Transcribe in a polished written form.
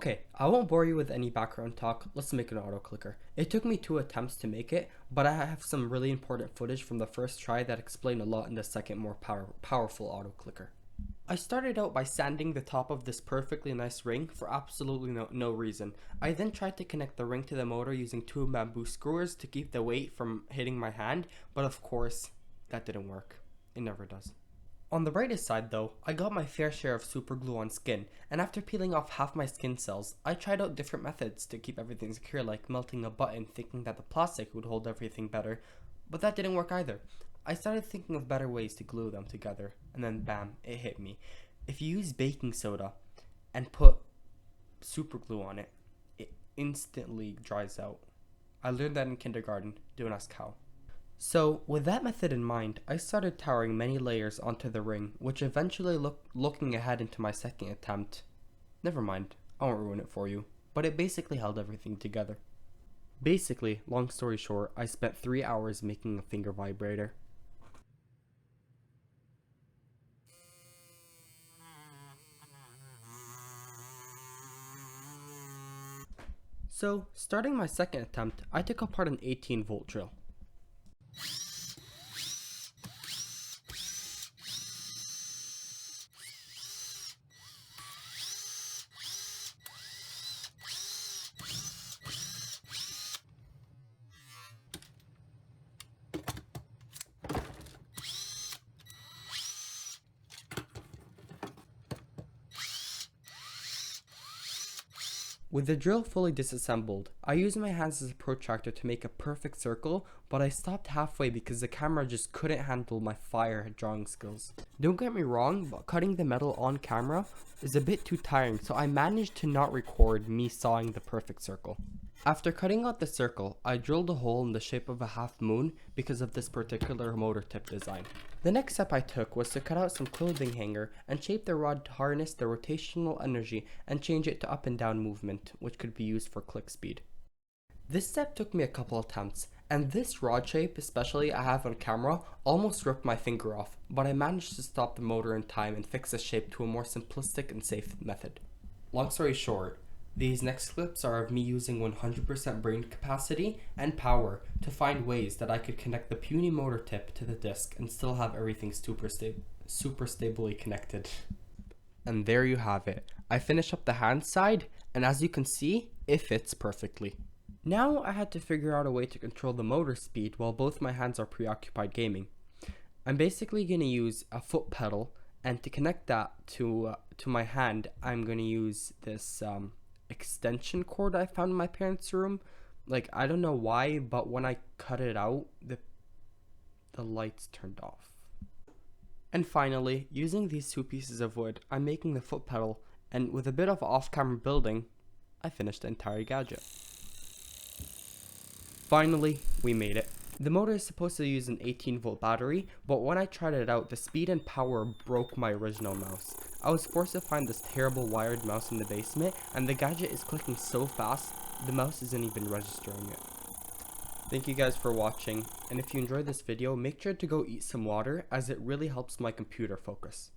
Okay, I won't bore you with any background talk. Let's make an auto clicker. It took me 2 attempts to make it, but I have some really important footage from the first try that explain a lot in the second more powerful auto clicker. I started out by sanding the top of this perfectly nice ring for absolutely no reason. I then tried to connect the ring to the motor using 2 bamboo screwers to keep the weight from hitting my hand, but of course, that didn't work. It never does. On the brightest side though, I got my fair share of super glue on skin, and after peeling off half my skin cells, I tried out different methods to keep everything secure, like melting a button thinking that the plastic would hold everything better, but that didn't work either. I started thinking of better ways to glue them together, and then bam, it hit me. If you use baking soda and put super glue on it, it instantly dries out. I learned that in kindergarten, don't ask how. So, with that method in mind, I started towering many layers onto the ring, which eventually looking ahead into my second attempt. Never mind, I won't ruin it for you, but it basically held everything together. Basically, long story short, I spent 3 hours making a finger vibrator. So, starting my second attempt, I took apart an 18-volt drill. With the drill fully disassembled, I used my hands as a protractor to make a perfect circle, but I stopped halfway because the camera just couldn't handle my fire drawing skills. Don't get me wrong, but cutting the metal on camera is a bit too tiring, so I managed to not record me sawing the perfect circle. After cutting out the circle, I drilled a hole in the shape of a half moon because of this particular motor tip design. The next step I took was to cut out some clothing hanger and shape the rod to harness the rotational energy and change it to up and down movement, which could be used for click speed. This step took me a couple attempts, and this rod shape, especially I have on camera, almost ripped my finger off, but I managed to stop the motor in time and fix the shape to a more simplistic and safe method. Long story short, these next clips are of me using 100% brain capacity and power to find ways that I could connect the puny motor tip to the disc and still have everything super stably connected. And there you have it. I finished up the hand side, and as you can see, it fits perfectly. Now I had to figure out a way to control the motor speed while both my hands are preoccupied gaming. I'm basically going to use a foot pedal, and to connect that to my hand, I'm going to use this extension cord I found in my parents' room. Like, I don't know why, but when I cut it out, the lights turned off. And finally, using these 2 pieces of wood, I'm making the foot pedal, and with a bit of off-camera building, I finished the entire gadget. Finally, we made it. The motor is supposed to use an 18-volt battery, but when I tried it out, the speed and power broke my original mouse. I was forced to find this terrible wired mouse in the basement, and the gadget is clicking so fast, the mouse isn't even registering it. Thank you guys for watching, and if you enjoyed this video, make sure to go eat some water as it really helps my computer focus.